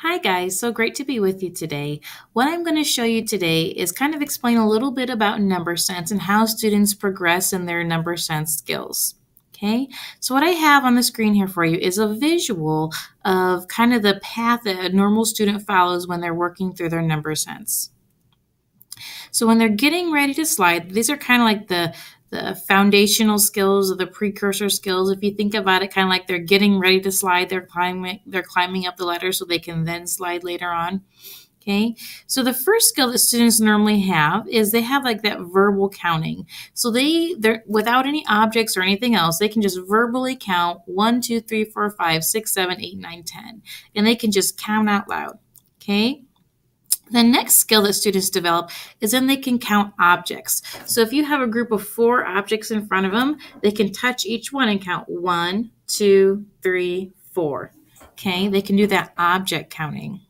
Hi guys, so great to be with you today. What I'm going to show you today is kind of explain a little bit about number sense and how students progress in their number sense skills. Okay, so what I have on the screen here for you is a visual of kind of the path that a normal student follows when they're working through their number sense. So when they're getting ready to slide, these are kind of like the foundational skills or the precursor skills. If you think about it, kind of like they're getting ready to slide, they're climbing up the ladder so they can then slide later on. Okay, so the first skill that students normally have is they have like that verbal counting. So they're without any objects or anything else, they can just verbally count 1, 2, 3, 4, 5, 6, 7, 8, 9, 10, and they can just count out loud. Okay. The next skill that students develop is then they can count objects. So if you have a group of 4 objects in front of them, they can touch each one and count 1, 2, 3, 4. Okay, they can do that object counting.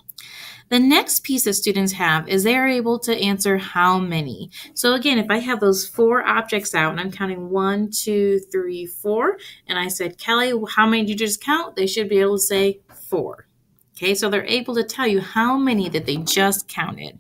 The next piece that students have is they are able to answer how many. So again, if I have those 4 objects out and I'm counting 1, 2, 3, 4, and I said, Kelly, how many did you just count? They should be able to say 4. Okay, so they're able to tell you how many that they just counted.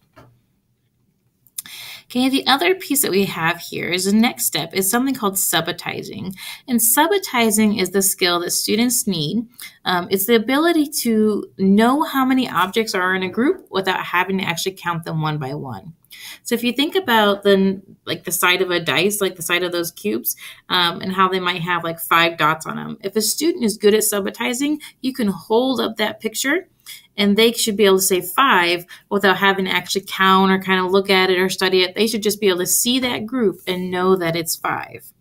Okay, the other piece that we have here is the next step is something called subitizing. And subitizing is the skill that students need. It's the ability to know how many objects are in a group without having to actually count them one by one. So if you think about the side of a dice, like the side of those cubes, and how they might have like 5 dots on them. If a student is good at subitizing, you can hold up that picture and they should be able to say 5 without having to actually count or kind of look at it or study it. They should just be able to see that group and know that it's 5.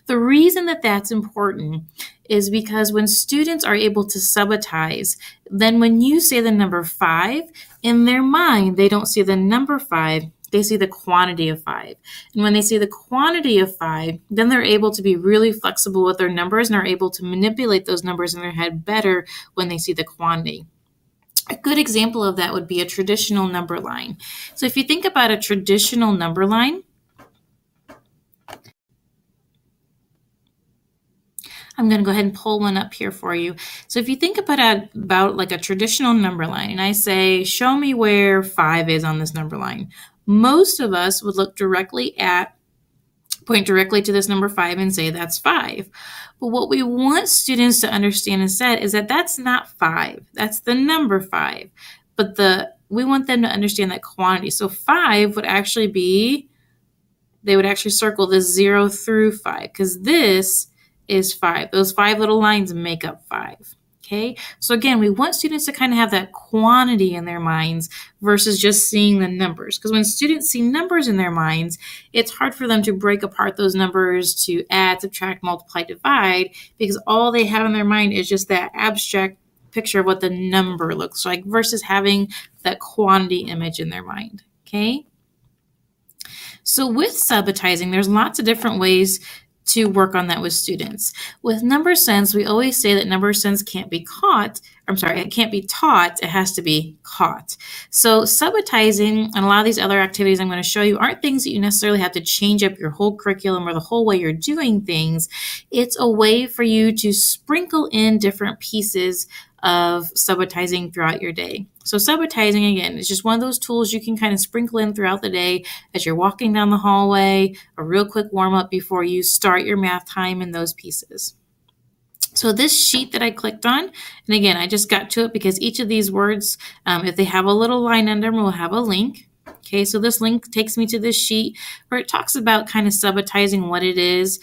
The reason that that's important is because when students are able to subitize, then when you say the number 5, in their mind, they don't see the number 5, they see the quantity of 5. And when they see the quantity of 5, then they're able to be really flexible with their numbers and are able to manipulate those numbers in their head better when they see the quantity. A good example of that would be a traditional number line. So if you think about a traditional number line, I'm going to go ahead and pull one up here for you. So if you think about like a traditional number line, and I say, show me where 5 is on this number line, most of us would point directly to this number 5 and say that's 5. But what we want students to understand instead is that that's not 5. That's the number 5. But we want them to understand that quantity. So 5 would actually be, they would actually circle this 0 through 5 because this is 5. Those 5 little lines make up 5. Okay, so again, we want students to kind of have that quantity in their minds versus just seeing the numbers. Because when students see numbers in their minds, it's hard for them to break apart those numbers to add, subtract, multiply, divide, because all they have in their mind is just that abstract picture of what the number looks like versus having that quantity image in their mind. Okay, so with subitizing, there's lots of different ways to work on that with students. With number sense, we always say that number sense can't be taught, it has to be caught. So subitizing and a lot of these other activities I'm going to show you aren't things that you necessarily have to change up your whole curriculum or the whole way you're doing things. It's a way for you to sprinkle in different pieces of subitizing throughout your day. So subitizing, again, is just one of those tools you can kind of sprinkle in throughout the day as you're walking down the hallway, a real quick warm-up before you start your math time and those pieces. So this sheet that I clicked on, and again, I just got to it because each of these words, if they have a little line under them, will have a link. Okay, so this link takes me to this sheet where it talks about kind of subitizing what it is.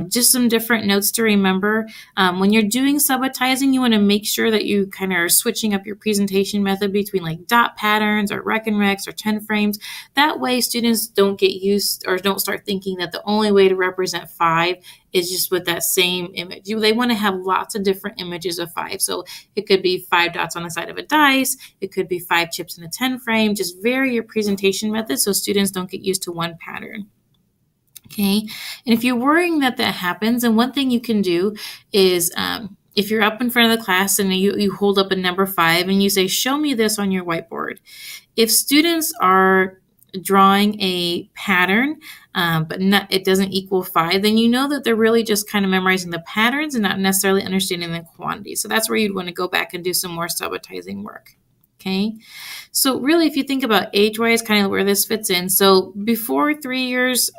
Just some different notes to remember. When you're doing subitizing, you want to make sure that you kind of are switching up your presentation method between like dot patterns or rec and recs or 10 frames. That way students don't get used or don't start thinking that the only way to represent 5 is just with that same image. They want to have lots of different images of 5. So it could be 5 dots on the side of a dice. It could be 5 chips in a 10 frame. Just vary your presentation method so students don't get used to one pattern. Okay, and if you're worrying that happens, then one thing you can do is if you're up in front of the class and you hold up a number 5 and you say, show me this on your whiteboard. If students are drawing a pattern, but it doesn't equal 5, then you know that they're really just kind of memorizing the patterns and not necessarily understanding the quantity. So that's where you'd want to go back and do some more subitizing work. Okay, so really, if you think about age-wise, kind of where this fits in. So before 3 years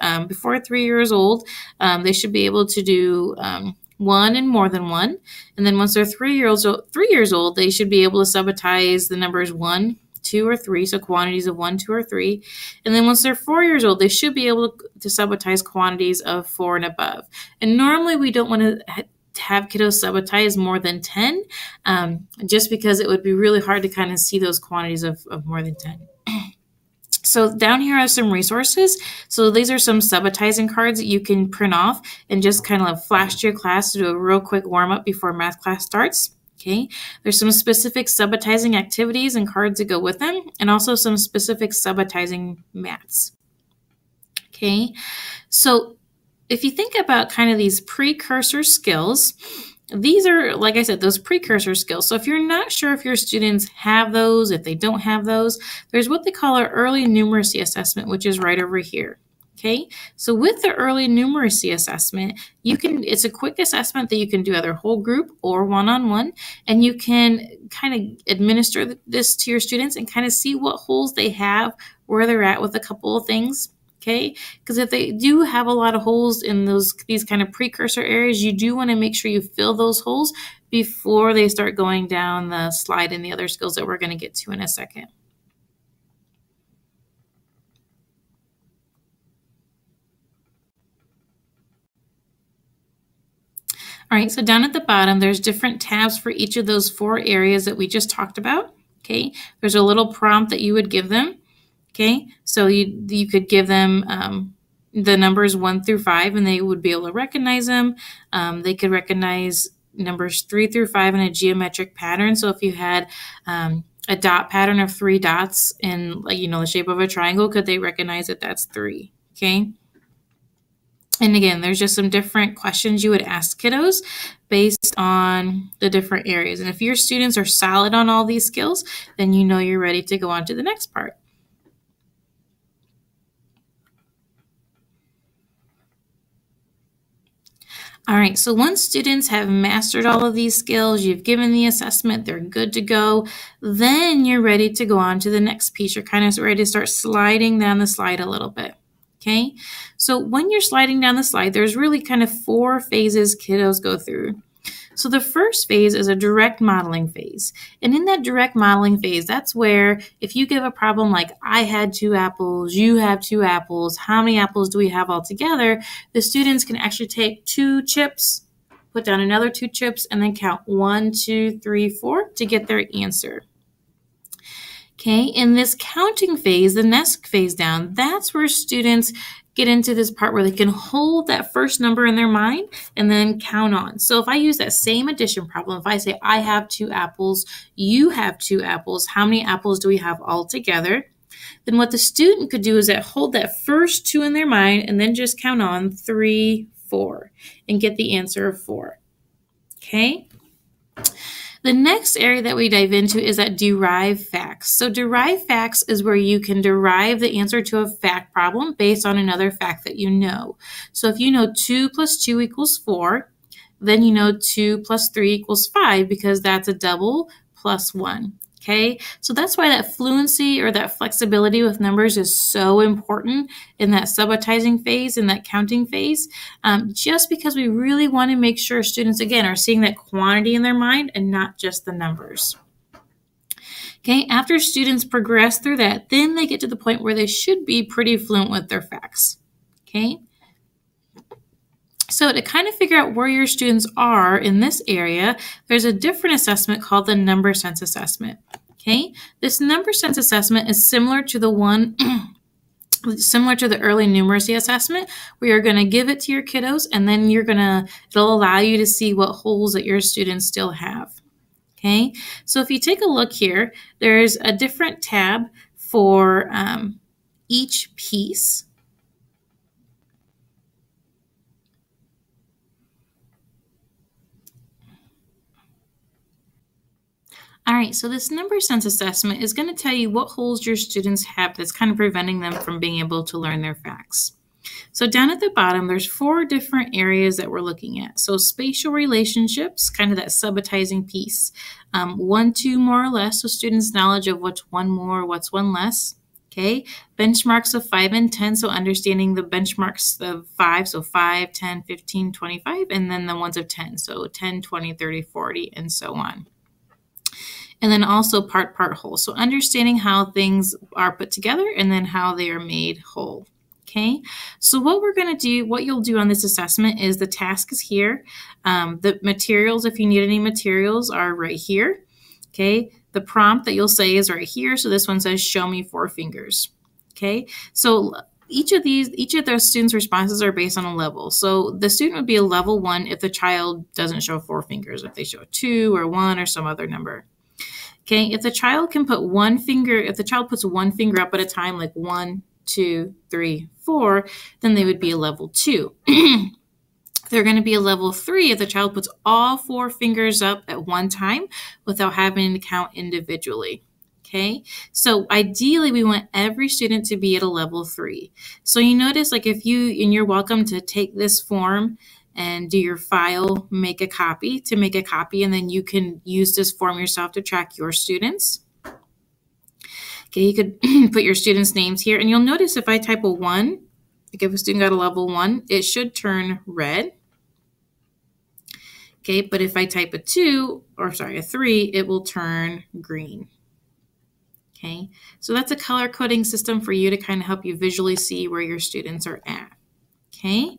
old, they should be able to do one and more than one. And then once they're 3 years old, they should be able to subitize the numbers 1, 2, or 3, so quantities of 1, 2, or 3. And then once they're 4 years old, they should be able to subitize quantities of 4 and above. And normally we don't want to have kiddos subitize more than 10, just because it would be really hard to kind of see those quantities of more than 10. So down here are some resources. So these are some subitizing cards that you can print off and just kind of flash to your class to do a real quick warm-up before math class starts. Okay, there's some specific subitizing activities and cards that go with them, and also some specific subitizing mats. Okay, so if you think about kind of these precursor skills, these are, like I said, those precursor skills. So if you're not sure if your students have those, if they don't have those, there's what they call our early numeracy assessment, which is right over here. Okay, so with the early numeracy assessment, it's a quick assessment that you can do either whole group or one-on-one, and you can kind of administer this to your students and kind of see what holes they have, where they're at with a couple of things. Okay, because if they do have a lot of holes in these kind of precursor areas, you do want to make sure you fill those holes before they start going down the slide and the other skills that we're going to get to in a second. All right, so down at the bottom, there's different tabs for each of those 4 areas that we just talked about. Okay, there's a little prompt that you would give them. Okay, so you could give them the numbers 1 through 5, and they would be able to recognize them. They could recognize numbers 3 through 5 in a geometric pattern. So if you had a dot pattern of 3 dots in, the shape of a triangle, could they recognize that that's 3? Okay. And again, there's just some different questions you would ask kiddos based on the different areas. And if your students are solid on all these skills, then you know you're ready to go on to the next part. All right, so once students have mastered all of these skills, you've given the assessment, they're good to go, then you're ready to go on to the next piece. You're kind of ready to start sliding down the slide a little bit. Okay, so when you're sliding down the slide, there's really kind of 4 phases kiddos go through. So the first phase is a direct modeling phase. And in that direct modeling phase, that's where if you give a problem like I had 2 apples, you have 2 apples, how many apples do we have all together? The students can actually take 2 chips, put down another 2 chips, and then count 1, 2, 3, 4 to get their answer. Okay, in this counting phase, the next phase down, that's where students get into this part where they can hold that first number in their mind and then count on. So if I use that same addition problem, if I say I have 2 apples, you have 2 apples, how many apples do we have all together? Then what the student could do is hold that first 2 in their mind and then just count on 3, 4 and get the answer of 4. Okay? The next area that we dive into is that derived facts. So derived facts is where you can derive the answer to a fact problem based on another fact that you know. So if you know 2 plus 2 equals 4, then you know 2 plus 3 equals 5 because that's a double plus 1. Okay, so that's why that fluency or that flexibility with numbers is so important in that subitizing phase, in that counting phase, just because we really want to make sure students, again, are seeing that quantity in their mind and not just the numbers. Okay, after students progress through that, then they get to the point where they should be pretty fluent with their facts. Okay. So to kind of figure out where your students are in this area, there's a different assessment called the number sense assessment. Okay, this number sense assessment is similar to the one, similar to the early numeracy assessment, where you're going to give it to your kiddos, and then it'll allow you to see what holes that your students still have. Okay, so if you take a look here, there's a different tab for each piece. All right, so this number sense assessment is going to tell you what holes your students have that's kind of preventing them from being able to learn their facts. So down at the bottom, there's 4 different areas that we're looking at. So spatial relationships, kind of that subitizing piece. 1, 2, more or less, so students' knowledge of what's one more, what's one less. Okay, benchmarks of 5 and 10, so understanding the benchmarks of 5, so 5, 10, 15, 25, and then the ones of 10, so 10, 20, 30, 40, and so on. And then also part, whole, so understanding how things are put together and then how they are made whole. Okay, so what we're going to do, what you'll do on this assessment is the task is here. The materials, if you need any materials, are right here. Okay, the prompt that you'll say is right here. So this one says, show me 4 fingers. Okay, so each of those students' responses are based on a level. So the student would be a level 1 if the child doesn't show 4 fingers, if they show 2 or 1 or some other number. Okay, if the child can put one finger, if the child puts one finger up at a time, like 1, 2, 3, 4, then they would be a level 2. They're going to be a level 3 if the child puts all 4 fingers up at one time without having to count individually. Okay, so ideally we want every student to be at a level 3. So you notice, like, and you're welcome to take this form and do your file, make a copy, and then you can use this form yourself to track your students. Okay, you could put your students' names here, and you'll notice if I type a 1, like if a student got a level 1, it should turn red. Okay, but if I type a 3, it will turn green. Okay, so that's a color coding system for you to kind of help you visually see where your students are at. Okay,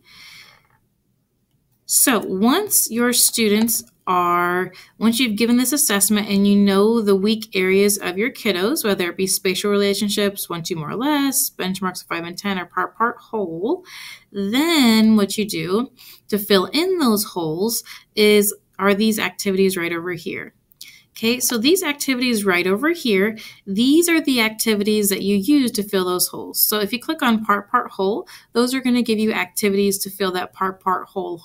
so once you've given this assessment and you know the weak areas of your kiddos, whether it be spatial relationships, 1, 2, more or less, benchmarks of 5 and 10, or part, whole, then what you do to fill in those holes are these activities right over here. Okay, so these activities right over here, these are the activities that you use to fill those holes. So if you click on part, whole, those are going to give you activities to fill that part, whole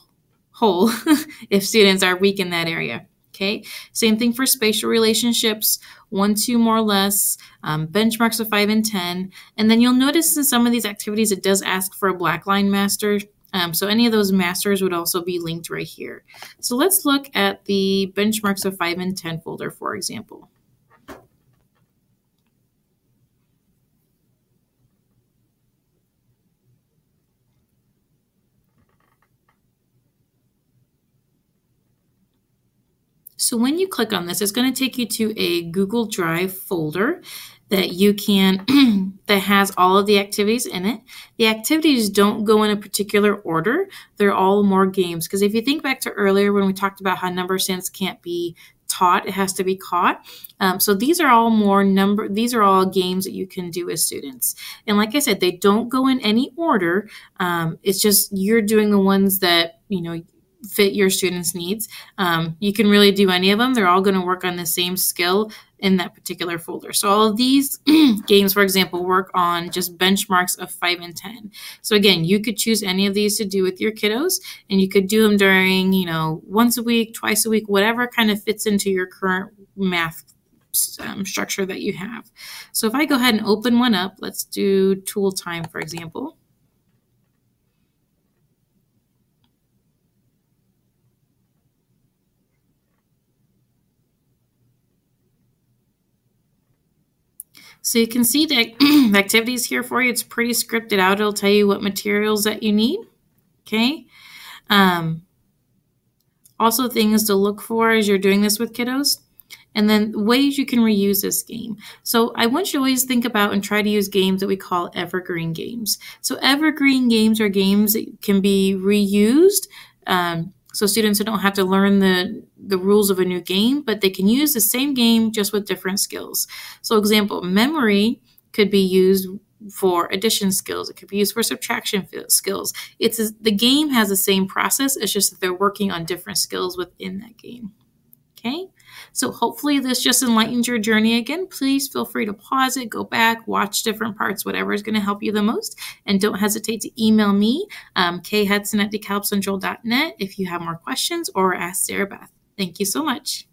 if students are weak in that area. Okay, same thing for spatial relationships, 1, 2, more or less, benchmarks of 5 and 10. And then you'll notice in some of these activities, it does ask for a black line master. So any of those masters would also be linked right here. So let's look at the benchmarks of 5 and 10 folder, for example. So when you click on this, it's going to take you to a Google Drive folder that you can that has all of the activities in it. The activities don't go in a particular order. They're all more games. Because if you think back to earlier when we talked about how number sense can't be taught, it has to be caught. So these are all games that you can do as students. And like I said, they don't go in any order. It's just you're doing the ones that, fit your students' needs. You can really do any of them. They're all going to work on the same skill in that particular folder. So all of these games, for example, work on just benchmarks of 5 and 10. So again, you could choose any of these to do with your kiddos, and you could do them during, once a week, twice a week, whatever kind of fits into your current math structure that you have. So if I go ahead and open one up, let's do tool time, for example. So you can see the activities here for you. It's pretty scripted out. It'll tell you what materials that you need. Okay. Also things to look for as you're doing this with kiddos. And then ways you can reuse this game. So I want you to always think about and try to use games that we call evergreen games. So evergreen games are games that can be reused. So students don't have to learn the rules of a new game, but they can use the same game just with different skills. So example, memory could be used for addition skills. It could be used for subtraction skills. The game has the same process. It's just that they're working on different skills within that game. Okay, so hopefully this just enlightens your journey. Again, please feel free to pause it, go back, watch different parts, whatever is going to help you the most. And don't hesitate to email me, khudson@dekalbcentral.net if you have more questions or ask Sarah Beth. Thank you so much.